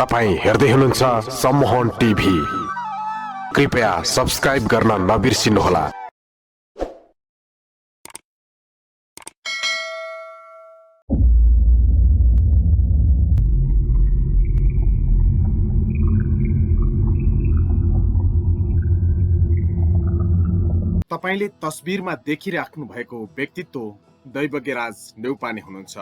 तपाईं हेर्दै हुनुहुन्छ सम्मोहन टिभी। कृपया सब्स्क्राइब गर्न नबिर्सिनुहोला। तपाईले तस्बिरमा देखिराख्नु भएको व्यक्तित्व दैवज्ञराज न्यौपाने हुनुहुन्छ।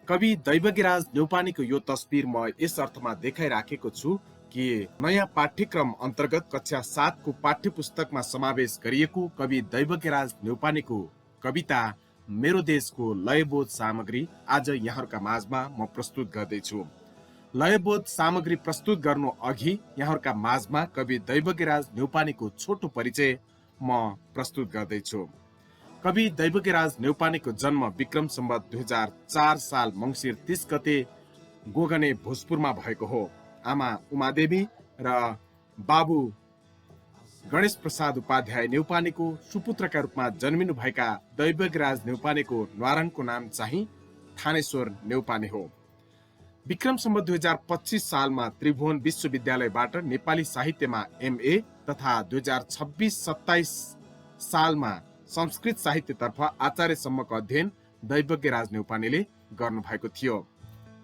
कवि दैवज्ञराज न्यौपानेको यो तस्बिर म यस अर्थमा देखाइराखेको छु कि नयाँ पाठ्यक्रम अन्तर्गत कक्षा 7 को पाठ्यपुस्तकमा समावेश गरिएको कवि दैवज्ञराज न्यौपानेको कविता मेरो देशको लयबोध सामग्री आज यहाँहरूका माझमा म प्रस्तुत गर्दैछु। लयबोध सामग्री प्रस्तुत गर्नु अघि यहाँहरूका माझमा कवि दैवज्ञराज न्यौपानेको छोटो परिचय म प्रस्तुत गर्दैछु। कवि दैवज्ञराज न्यौपानेको जन्म विक्रम सम्वत 2004 साल मङ्सिर 30 गते गोगने भोजपुरमा भएको हो। आमा उमादेवी र बाबु गणेश प्रसाद उपाध्याय न्यौपानेको सुपुत्रका रूपमा जन्मिनु भएका दैवज्ञराज न्यौपानेको न्वारानको नाम चाहिँ थानेश्वर न्यौपाने हो। विक्रम सम्वत 2025 सालमा त्रिभुवन विश्वविद्यालयबाट नेपाली साहित्यमा MA तथा 2026-27 सालमा संस्कृत साहित्यतर्फ आचार्यसम्मको अध्ययन दैवज्ञराज न्यौपानेले गर्नुभएको थियो।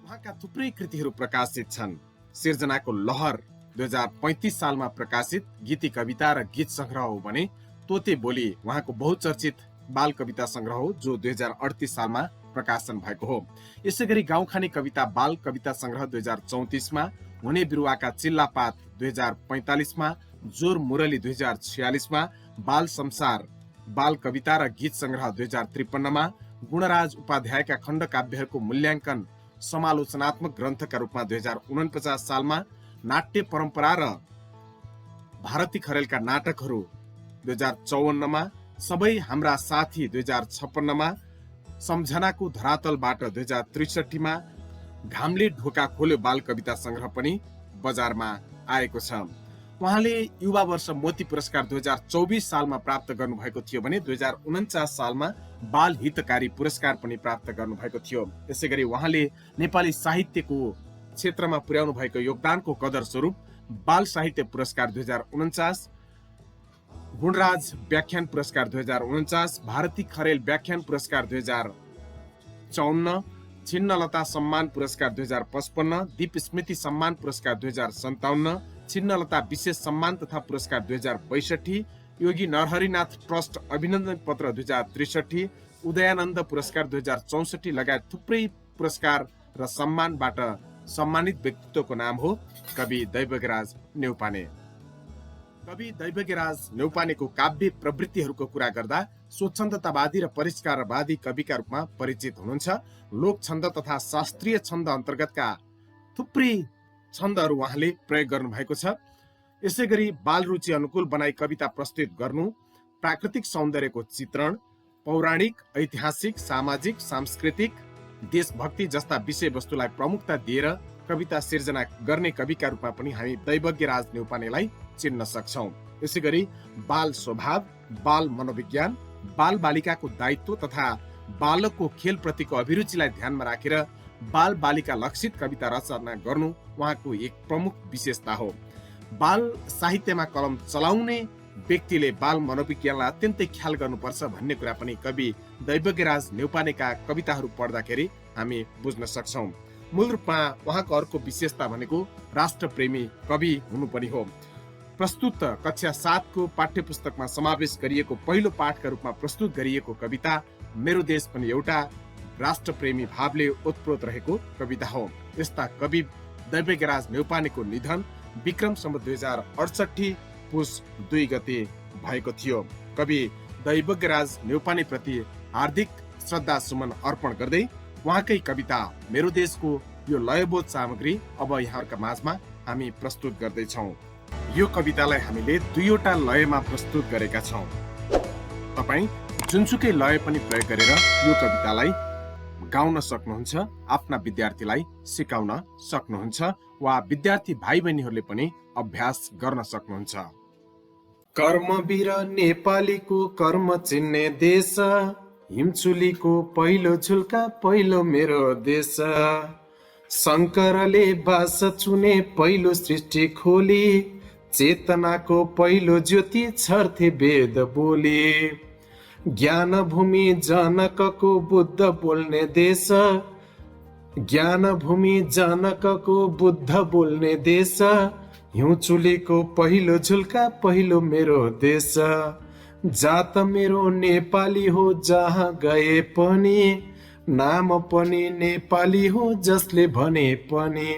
उहाँका थुप्रै कृतिहरू प्रकाशित छन्। सिर्जनाको लहर 2035 सालमा प्रकाशित गीति कविता र गीत संग्रह हो भने तोते बोली उहाँको बहुचर्चित बाल कविता संग्रह हो जो 2038 सालमा प्रकाशन भएको हो। यसै गरी गाउँखाने कविता बाल कविता संग्रह 2034 मा, हुने बिरुवाका चिल्लापात 2045 मा, जोर मुरली 2046 मा, बाल संसार बाल कविता र गीत संग्रह 2053 मा, गुणराज उपाध्यायका खण्ड काव्यहरूको मूल्याङ्कन समालोचनात्मक ग्रन्थका रूपमा 2049 सालमा, नाट्य परम्परा र भारती खरेलका नाटकहरू 2054 मा, सबै हाम्रा साथी 2056 मा, सम्झनाको धरातलबाट 2063 मा, घामले ढोका खोल्यो बाल कविता संग्रह पनि बजारमा आएको छ। उहाँले युवा वर्ष मोती पुरस्कार 2024 सालमा प्राप्त गर्नुभएको थियो भने 2049 सालमा बाल हितकारी पुरस्कार पनि प्राप्त गर्नुभएको थियो। यसै गरी उहाँले नेपाली साहित्यको क्षेत्रमा पुर्याउनु भएको योगदानको कदर स्वरूप बाल साहित्य पुरस्कार 2049, गुणराज व्याख्यान पुरस्कार 2049, भारती खरेल व्याख्यान पुरस्कार 2054, छिन्नलता सम्मान पुरस्कार 2055, दीप स्मृति सम्मान पुरस्कार 2057, छिन्नलता विशेष सम्मान तथा पुरस्कार 2062, योगी नरहरिनाथ ट्रस्ट अभिनन्दन पत्र 2063, उदयानन्द पुरस्कार 2064 लगायत थुप्रै पुरस्कार र सम्मानबाट सम्मानित व्यक्तित्वको नाम हो कवि दैवज्ञराज न्यौपाने। कवि दैवज्ञराज न्यौपानेको काव्य प्रवृत्तिहरूको कुरा गर्दा स्वच्छन्दतावादी र परिष्कारवादी कविका रूपमा परिचित हुनुहुन्छ। लोक छन्द तथा शास्त्रीय छन्द अन्तर्गतका थुप्रै छन्दहरू उहाँले प्रयोग गर्नु भएको छ। यसै गरी बाल रुचि अनुकूल बनाई कविता प्रस्तुत गर्नु, प्राकृतिक सौन्दर्यको चित्रण, पौराणिक, ऐतिहासिक, सामाजिक, सांस्कृतिक, देशभक्ति जस्ता विषयवस्तुलाई प्रमुखता दिएर कविता सिर्जना गर्ने कविका रूपमा पनि हामी दैवज्ञराज न्यौपानेलाई चिन्न सक्छौं। यसै गरी बाल स्वभाव, बाल मनोविज्ञान, बाल बालिकाको दायित्व तथा बालकको खेलप्रतिको अभिरुचिलाई ध्यानमा राखेर बाल बालिका लक्षित कविता रचना गर्नु उहाँको एक प्रमुख विशेषता हो। बाल साहित्यमा कलम चलाउने व्यक्तिले बाल मनोविज्ञानलाई अत्यन्तै ख्याल गर्नुपर्छ भन्ने कुरा पनि कवि दैवज्ञराज न्यौपानेका कविताहरू पढ्दाखेरि हामी बुझ्न सक्छौं। मूल रूपमा उहाँको अर्को विशेषता भनेको राष्ट्रप्रेमी कवि हुनु पनि हो। प्रस्तुत कक्षा 7 को पाठ्यपुस्तकमा समावेश गरिएको पहिलो पाठका रूपमा प्रस्तुत गरिएको कविता मेरो देश पनि एउटा राष्ट्रप्रेमी भावले ओतप्रोत रहेको कविता हो। यस्ता कवि दैवज्ञराज न्यौपानेको निधन विक्रम सम्वत 2068 पुस 2 गते भएको थियो। कवि दैवज्ञराज न्यौपाने प्रति हार्दिक श्रद्धा सुमन अर्पण गर्दै उहाँकै कविता मेरो देशको यो लयबोध सामग्री अब यहाँहरूका माझमा हामी प्रस्तुत गर्दैछौँ। यो कवितालाई हामीले 2वटा लयमा प्रस्तुत गरेका छौँ। तपाईँ जुनसुकै लय पनि प्रयोग गरेर यो कवितालाई गाउन सक्नुहुन्छ, आफ्ना विद्यार्थीलाई सिकाउन सक्नुहुन्छ वा विद्यार्थी भाइ बहिनीहरूले पनि अभ्यास गर्न सक्नुहुन्छ। कर्मवीर नेपालीको कर्म चिन्ने देश, हिमचुलीको पहिलो झुल्का पहिलो मेरो देश, शङ्करले बास चुने पहिलो सृष्टि खोली, चेतनाको पहिलो ज्योति छर्थे वेद बोली। ज्ञान भूमि जनकको बुद्ध बोल्ने देश, ज्ञान भूमि जनकको बुद्ध बोल्ने देश, हिउँ चुलीको पहिलो झुल्का पहिलो मेरो देश। जात मेरो नेपाली हो जहाँ गए पनि, नाम पनि नेपाली हो जसले भने पनि।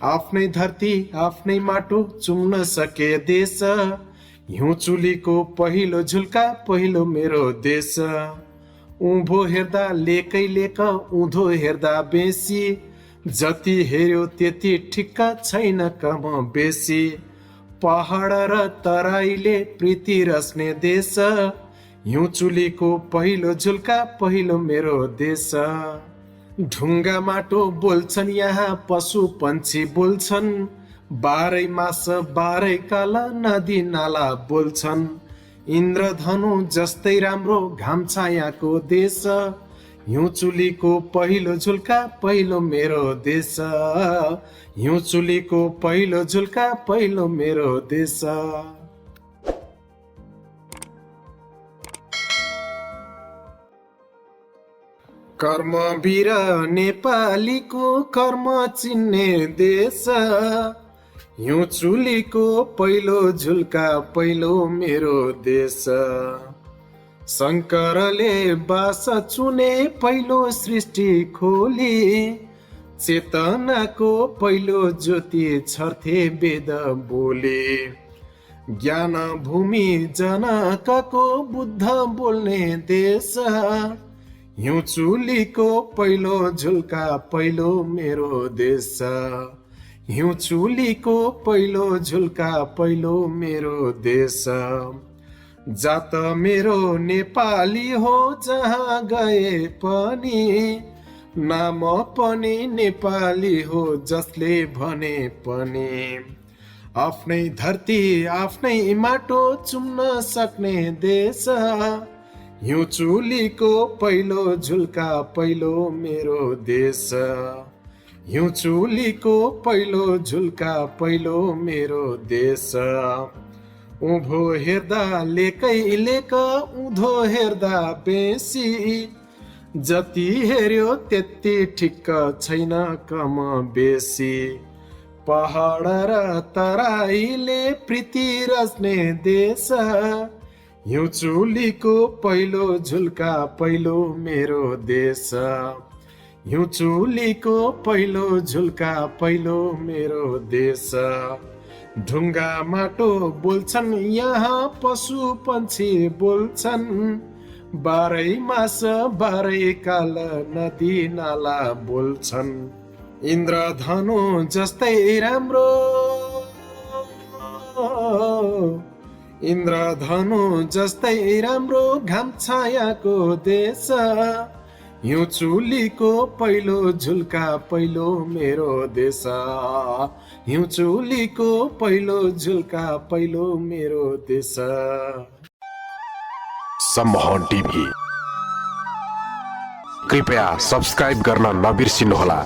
आफ्नै धरती आफ्नै माटो चुम्न सके देश, हिउँ चुलीको पहिलो झुल्का पहिलो मेरो देश। उँभो हेर्दा लेकै लेक उँधो हेर्दा बेसी, जति हेर्यो त्यति ठिक्क छैन कम बेसी। पहाड र तराईले प्रीति रच्ने देश, हिउँ चुलीको पहिलो झुल्का पहिलो मेरो देश। ढुङ्गा माटो बोल्छन् यहाँ पशु पंक्षी बोल्छन्, बाह्रै मास बाह्रै काल नदी नाला बोल्छन्। इन्द्रधनु जस्तै राम्रो घाम छायाको देश, हिउँ चुलीको पहिलो झुल्का पहिलो मेरो देश। हिउँ चुलीको पहिलो झुल्का पहिलो मेरो देश। कर्मवीर नेपालीको कर्म चिन्ने देश, हिउँ चुलीको पहिलो झुल्का पहिलो मेरो देश। शङ्करले बास चुने पहिलो सृष्टि खोली, चेतनाको पहिलो ज्योति छर्थे वेद बोली। ज्ञान भूमि जनकको बुद्ध बोल्ने देश, हिउँ चुलीको पहिलो झुल्का पहिलो मेरो देश। हिउँ चुलीको पहिलो झुल्का पहिलो मेरो देश। जात मेरो नेपाली हो जहाँ गए पनि, नाम पनि नेपाली हो जसले भने पनि। आफ्नै धरती आफ्नै माटो चुम्न सक्ने देश, हिउँ चुलीको पहिलो झुल्का पहिलो मेरो देश। हिउँ चुलीको पहिलो झुल्का पहिलो मेरो देश। उँभो हेर्दा लेकै लेक उँधो हेर्दा बेसी, जति हेर्यो त्यति ठिक्क छैन कम बेसी। पहाड र तराईले प्रीति रच्ने देश, हिउँ चुलीको पहिलो झुल्का पहिलो मेरो देश। हिउँ चुलीको पहिलो झुल्का पहिलो मेरो देश। ढुङ्गा माटो बोल्छन् यहाँ पशु पंक्षी बोल्छन्, बाह्रै मास बाह्रै काल नदी नाला बोल्छन्। इन्द्रधनु जस्तै राम्रो, इन्द्रधनु जस्तै राम्रो घाम छायाको देश, हिउँ चुलीको पहिलो झुल्का पहिलो मेरो देश। हिउँ चुलीको पहिलो झुल्का पहिलो मेरो देश। सम्मोहन टिभी कृपया सब्स्क्राइब गर्न नबिर्सिनुहोला।